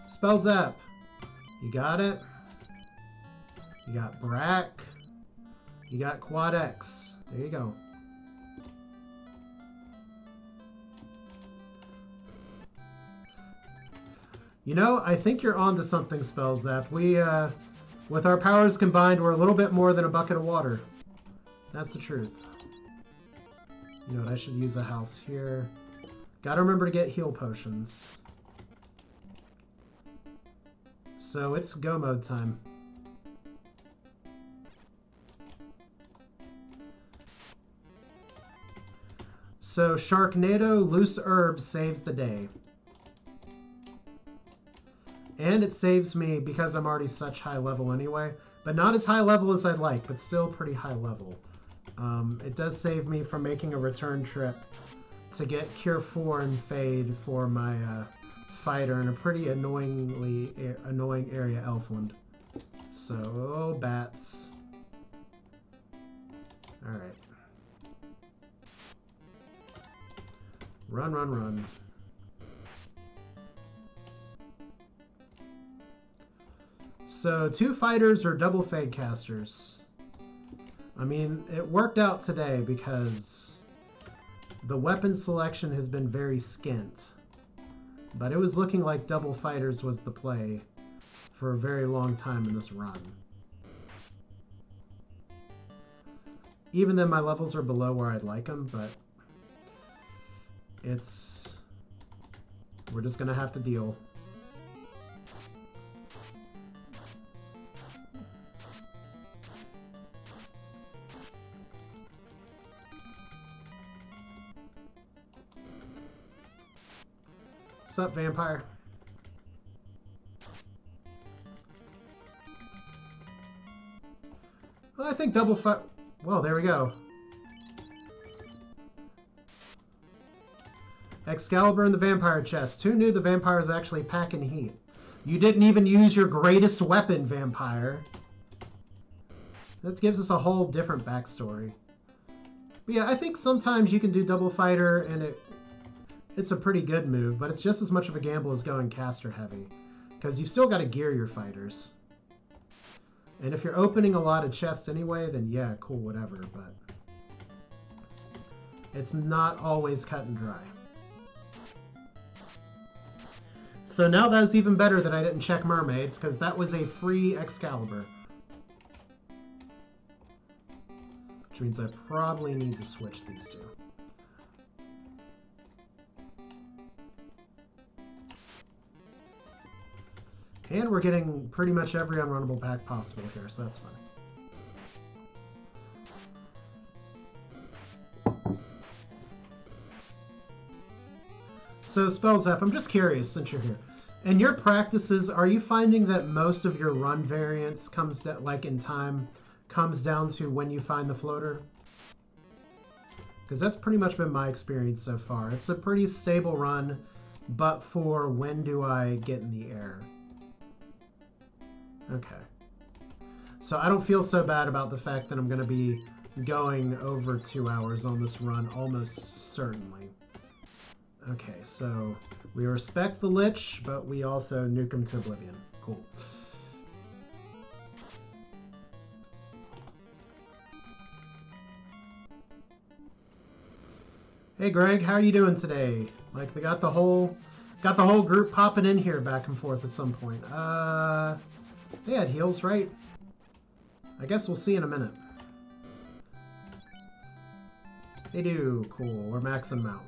Spell Zap. You got it. You got Brack. You got Quad X. There you go. You know, I think you're onto something, Spell Zap. We, with our powers combined, we're a little bit more than a bucket of water. That's the truth. You know what, I should use a house here. Gotta remember to get heal potions. So it's go mode time. So Sharknado Loose Herb saves the day. And it saves me because I'm already such high level anyway. But not as high level as I'd like, but still pretty high level. It does save me from making a return trip to get Cure 4 and Fade for my fighter in a pretty annoying area, Elfland. So, bats. Alright. Run, run, run. So, 2 fighters or double Fade casters. I mean, it worked out today because the weapon selection has been very skint. But it was looking like double fighters was the play for a very long time in this run. Even then, my levels are below where I'd like them, but we're just gonna have to deal. What's up, vampire? Well, I think double fight. Well, there we go. Excalibur in the vampire chest. Who knew the vampires actually packing heat? You didn't even use your greatest weapon, vampire. That gives us a whole different backstory. But yeah, I think sometimes you can do double fighter and it's a pretty good move, but it's just as much of a gamble as going caster heavy. Because you've still got to gear your fighters. And if you're opening a lot of chests anyway, then yeah, cool, whatever, but it's not always cut and dry. So now that's even better that I didn't check mermaids, because that was a free Excalibur. Which means I probably need to switch these two. And we're getting pretty much every unrunnable pack possible here, so that's fun. So, Spellzap, I'm just curious, since you're here. In your practices, are you finding that most of your run variance comes down, like in time, comes down to when you find the floater? Because that's pretty much been my experience so far. It's a pretty stable run, but for when do I get in the air? Okay. So I don't feel so bad about the fact that I'm going to be going over 2 hours on this run, almost certainly. Okay, so we respect the Lich, but we also nuke him to oblivion. Cool. Hey Greg, how are you doing today? Like they got the whole group popping in here back and forth at some point. They had heals, right? I guess we'll see in a minute. They do. Cool. We're maxing them out.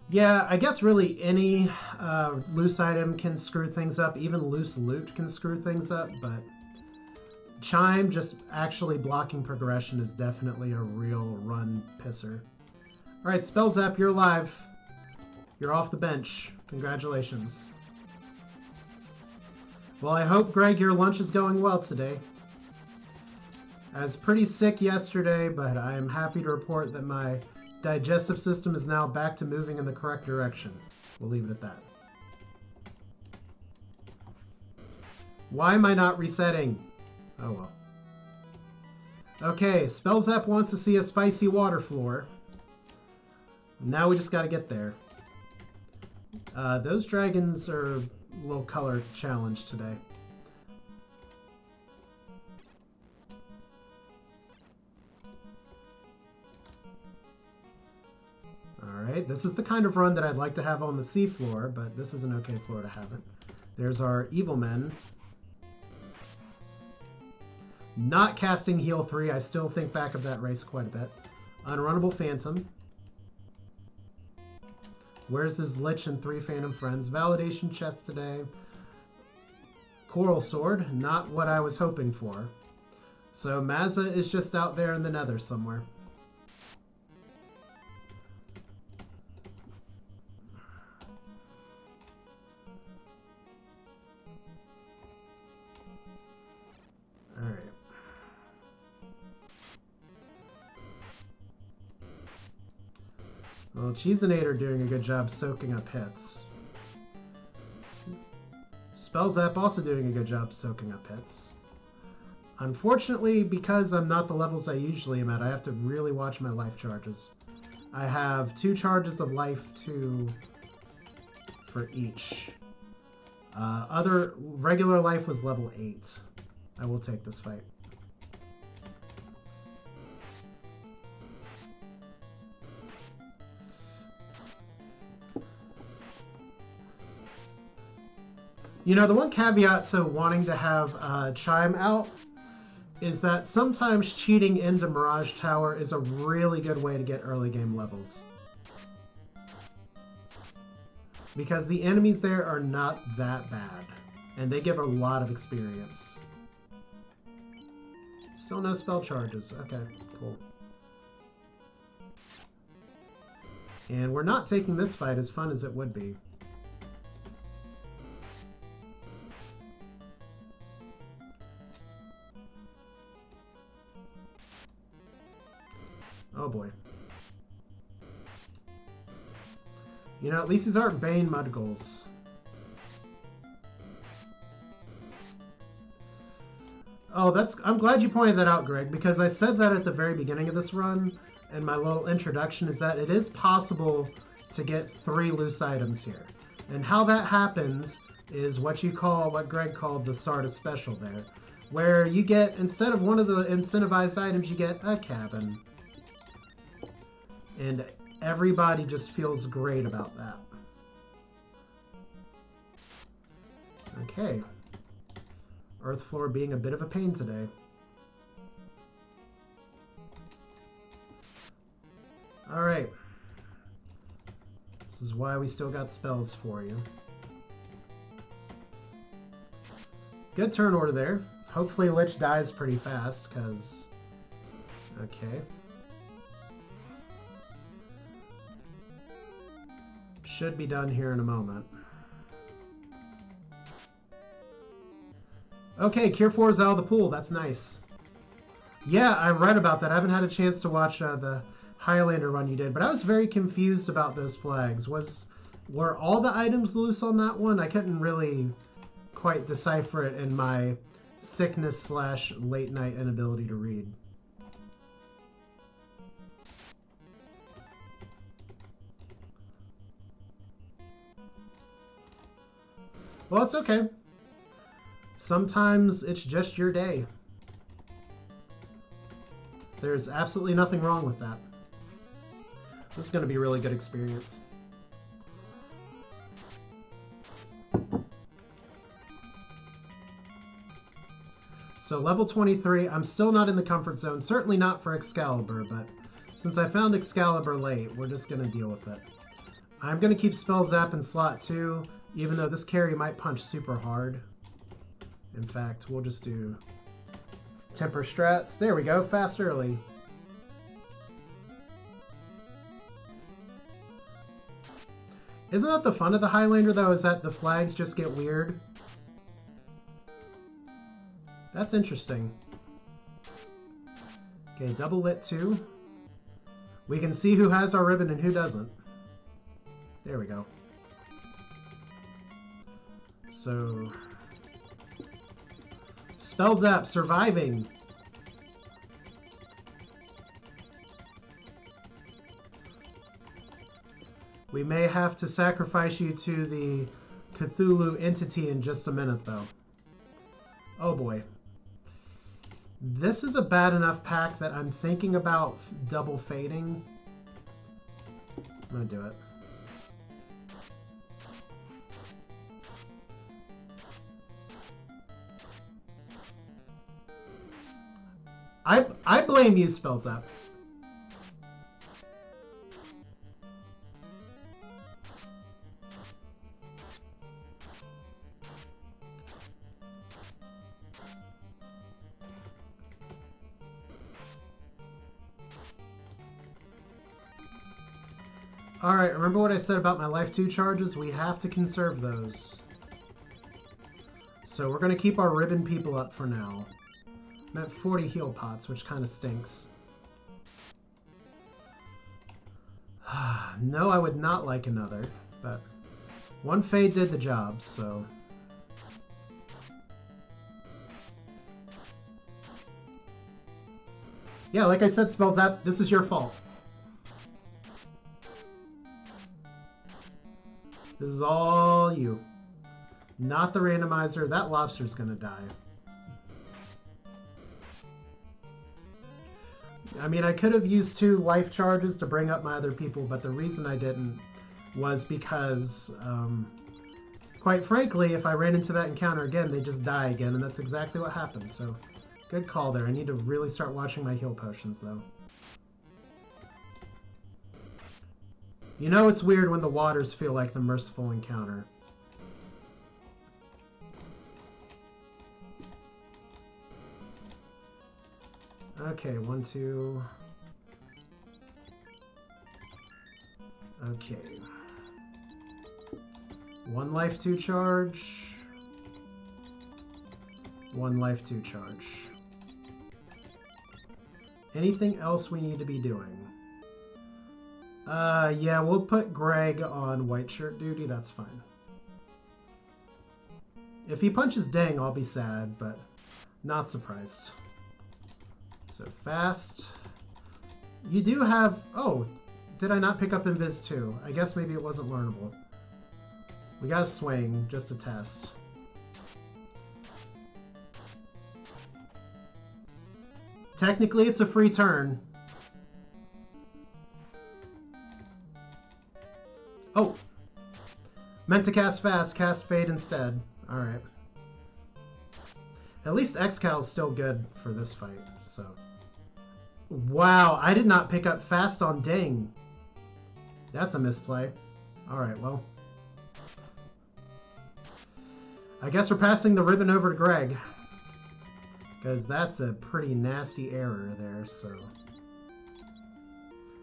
Yeah, I guess really any loose item can screw things up. Even loose loot can screw things up, but Chime just actually blocking progression is definitely a real run pisser. Alright, Spellzap, you're alive. You're off the bench. Congratulations. Well, I hope, Greg, your lunch is going well today. I was pretty sick yesterday, but I am happy to report that my digestive system is now back to moving in the correct direction. We'll leave it at that. Why am I not resetting? Oh well. Okay, Spellzap wants to see a spicy water floor. Now we just gotta get there. Those dragons are a little color challenged today. Alright, this is the kind of run that I'd like to have on the sea floor, but this is an okay floor to have it. There's our evil men. Not casting heal 3, I still think back of that race quite a bit. Unrunnable Phantom. Where's his Lich and 3 Phantom Friends? Validation chest today. Coral Sword, not what I was hoping for. So Mazza is just out there in the nether somewhere. Alright. Well, Cheesinator doing a good job soaking up hits. Spellzap also doing a good job soaking up hits. Unfortunately, because I'm not the levels I usually am at, I have to really watch my life charges. I have 2 charges of life for each. Other regular life was level 8. I will take this fight. You know, the one caveat to wanting to have Chime out is that sometimes cheating into Mirage Tower is a really good way to get early game levels. Because the enemies there are not that bad, and they give a lot of experience. Still no spell charges. Okay, cool. And we're not taking this fight as fun as it would be. Oh boy. You know, at least these aren't Bane Mudgulls. Oh, I'm glad you pointed that out, Greg, because I said that at the very beginning of this run, and my little introduction is that it is possible to get 3 loose items here. And how that happens is what Greg called the Sarda special there, where you get, instead of one of the incentivized items, you get a cabin. And everybody just feels great about that. Okay. Earth floor being a bit of a pain today. Alright. This is why we still got spells for you. Good turn order there. Hopefully Lich dies pretty fast, because... Okay. Should be done here in a moment. Okay, Cure 4 is out of the pool. That's nice. Yeah, I read about that. I haven't had a chance to watch the Highlander run you did, but I was very confused about those flags. Were all the items loose on that one? I couldn't really quite decipher it in my sickness / late night inability to read. Well, it's okay. Sometimes it's just your day. There's absolutely nothing wrong with that. This is going to be a really good experience. So level 23, I'm still not in the comfort zone. Certainly not for Excalibur, but since I found Excalibur late, we're just going to deal with it. I'm going to keep Spell Zap in slot 2, even though this carry might punch super hard. In fact, we'll just do Temper Strats. There we go, fast early. Isn't that the fun of the Highlander, though, is that the flags just get weird? That's interesting. Okay, double lit 2. We can see who has our ribbon and who doesn't. There we go. So... Spell Zap, surviving. We may have to sacrifice you to the Cthulhu entity in just a minute, though. Oh boy. This is a bad enough pack that I'm thinking about double fading. I'm gonna do it. I blame you, Spell Zap. Alright, remember what I said about my life 2 charges? We have to conserve those. So we're going to keep our ribbon people up for now. I'm at 40 heal pots, which kind of stinks. No, I would not like another, but one fade did the job, so... Yeah, like I said, Spell Zap, this is your fault. This is all you. Not the randomizer. That lobster's gonna die. I mean, I could have used 2 life charges to bring up my other people, but the reason I didn't was because, quite frankly, if I ran into that encounter again, they just die again, and that's exactly what happened. So, good call there. I need to really start watching my heal potions, though. You know it's weird when the waters feel like the merciful encounter. Okay, 1, 2... Okay. 1 life 2 charge. 1 life 2 charge. Anything else we need to be doing? Yeah, we'll put Greg on white shirt duty, that's fine. If he punches Dang, I'll be sad, but Not surprised. So fast. You do have... Oh, did I not pick up Invis 2? I guess maybe it wasn't learnable. We got a swing, just a test. Technically, it's a free turn. Oh! Meant to cast fast, cast fade instead. Alright. At least Excal's still good for this fight, so... Wow, I did not pick up fast on Ding. That's a misplay. Alright, well. I guess we're passing the ribbon over to Greg. Because that's a pretty nasty error there, so...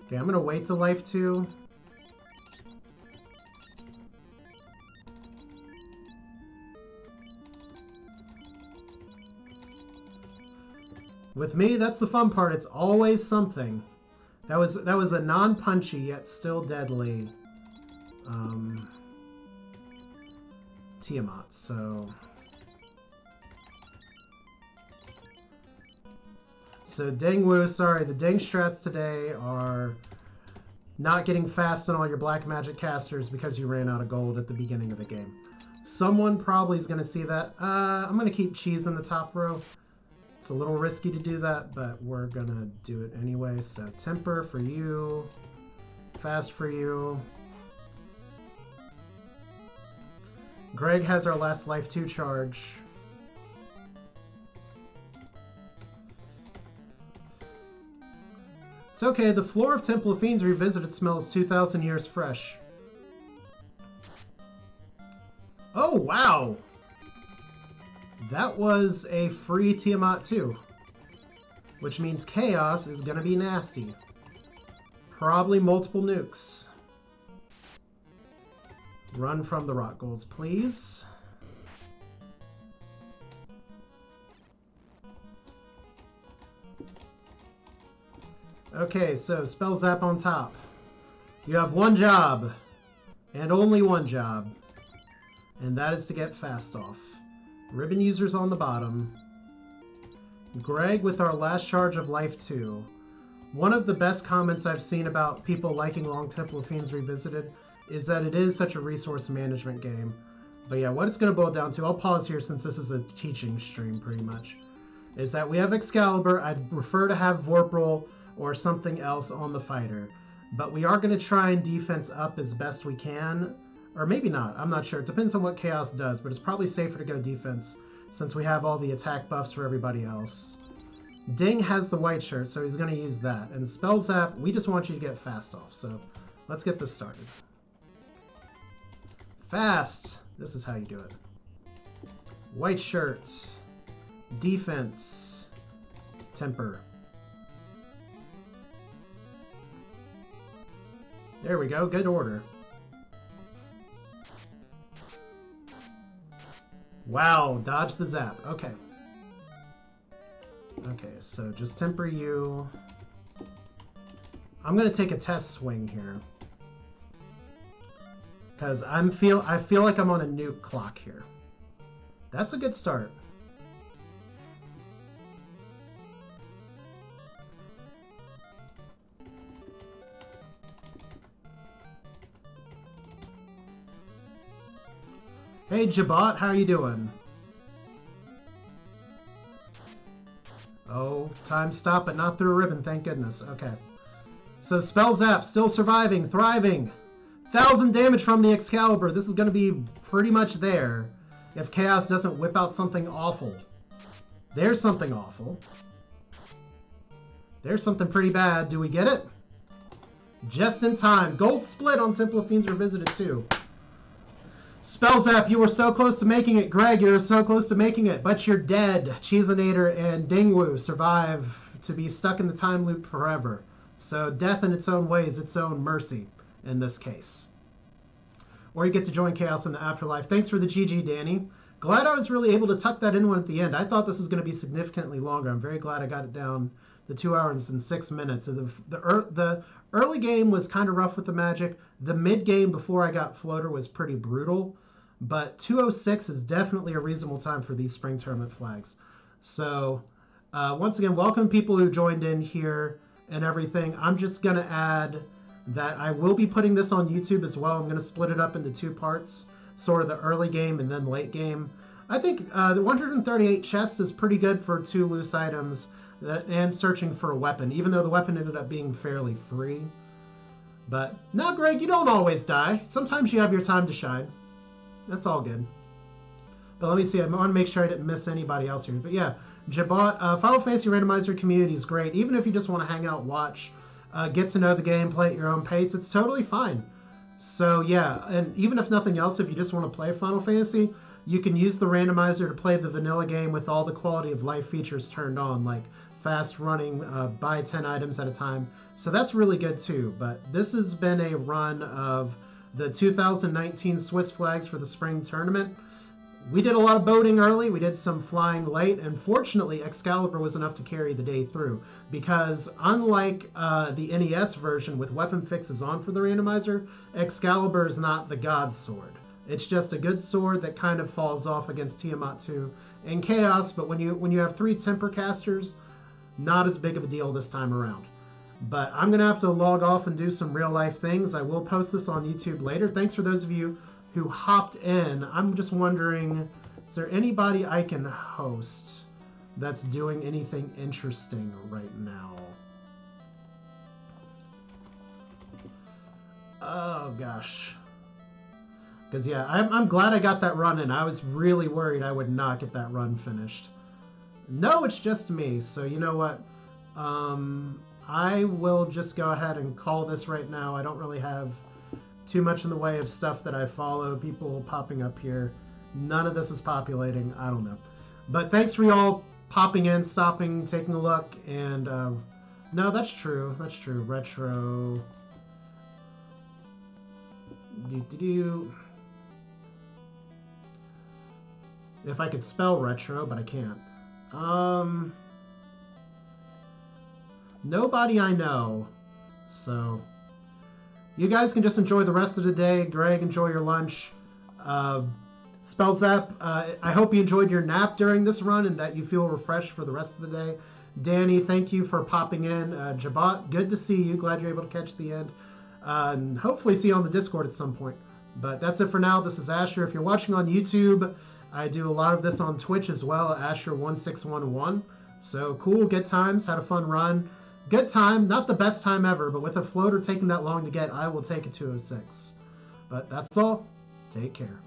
Okay, I'm going to wait to life 2. With me, that's the fun part. It's always something. That was a non-punchy yet still deadly Tiamat. So Dingwu, sorry, the Ding strats today are not getting fast on all your black magic casters because you ran out of gold at the beginning of the game. Someone probably is going to see that. I'm going to keep Cheese in the top row. It's a little risky to do that, but we're going to do it anyway. So Temper for you. Fast for you. Greg has our last life 2 charge. It's okay, the floor of Temple of Fiends Revisited smells 2,000 years fresh. Oh, wow! That was a free Tiamat too. Which means Chaos is going to be nasty. Probably multiple nukes. Run from the rock goals, please. Okay, so Spell Zap on top. You have one job, and only one job, and that is to get fast off. Ribbon users on the bottom. Greg with our last charge of life 2. One of the best comments I've seen about people liking Long Temple of Fiends Revisited is that it is such a resource management game. But yeah, what it's going to boil down to, I'll pause here since this is a teaching stream pretty much, is that we have Excalibur. I'd prefer to have Vorpal or something else on the fighter. But we are going to try and defense up as best we can. Or maybe not, I'm not sure. It depends on what Chaos does, but it's probably safer to go defense since we have all the attack buffs for everybody else. Ding has the white shirt, so he's going to use that. And Spell Zap, we just want you to get fast off. So let's get this started. Fast! This is how you do it. White shirt. Defense. Temper. There we go, good order. Wow, dodge the zap. Okay. Okay, so just temper you. I'm going to take a test swing here. Because I feel like I'm on a nuke clock here. That's a good start. Hey Jabot, how are you doing? Oh, time stop, but not through a ribbon, thank goodness. Okay. So Spell Zap, still surviving, thriving. 1,000 damage from the Excalibur. This is going to be pretty much there if Chaos doesn't whip out something awful. There's something awful. There's something pretty bad. Do we get it? Just in time. Gold split on Temple of Fiends Revisited too. Spell Zap, you were so close to making it. Greg, you're so close to making it, but you're dead. Cheesinator and Dingwu survive to be stuck in the time loop forever. So death in its own way is its own mercy in this case. Or you get to join Chaos in the afterlife. Thanks for the GG, Danny. Glad I was really able to tuck that in one at the end. I thought this was going to be significantly longer. I'm very glad I got it down to 2 hours and 6 minutes. The early game was kind of rough with the magic. The mid game before I got Floater was pretty brutal. But 2:06 is definitely a reasonable time for these spring tournament flags. So once again, welcome people who joined in here and everything. I'm just going to add that I will be putting this on YouTube as well. I'm going to split it up into 2 parts, sort of the early game and then late game. I think the 138 chests is pretty good for 2 loose items and searching for a weapon, even though the weapon ended up being fairly free. But now, Greg, you don't always die. Sometimes you have your time to shine. That's all good. But let me see. I want to make sure I didn't miss anybody else here. But yeah, Jabot, Final Fantasy Randomizer community is great. Even if you just want to hang out, watch, get to know the game, play at your own pace, it's totally fine. So yeah, and even if nothing else, if you just want to play Final Fantasy, you can use the randomizer to play the vanilla game with all the quality of life features turned on, like fast running, buy 10 items at a time. So that's really good too. But this has been a run of the 2019 Swiss flags for the spring tournament. We did a lot of boating early, we did some flying late, and fortunately Excalibur was enough to carry the day through, because unlike the NES version with weapon fixes on for the randomizer, Excalibur is not the god sword. It's just a good sword that kind of falls off against Tiamat 2 and Chaos, but when you have 3 temper casters, not as big of a deal this time around. But I'm going to have to log off and do some real life things. I will post this on YouTube later. Thanks for those of you who hopped in. I'm just wondering, is there anybody I can host that's doing anything interesting right now? Oh gosh. Because yeah, I'm glad I got that run in. I was really worried I would not get that run finished. No, it's just me. So you know what? I will just go ahead and call this right now. I don't really have too much in the way of stuff that I follow, people popping up here. None of this is populating. I don't know. But thanks for y'all popping in, stopping, taking a look. And no, that's true. That's true. Retro. If I could spell retro, but I can't. Nobody I know. So you guys can just enjoy the rest of the day. Greg, enjoy your lunch. Spellzap, I hope you enjoyed your nap during this run and that you feel refreshed for the rest of the day. Danny, thank you for popping in. Jabot, good to see you. Glad you're able to catch the end. And hopefully see you on the Discord at some point. But that's it for now. This is Asher. If you're watching on YouTube, I do a lot of this on Twitch as well, Asher1611. So cool, good times, had a fun run. Good time, not the best time ever, but with a floater taking that long to get, I will take a 206. But that's all. Take care.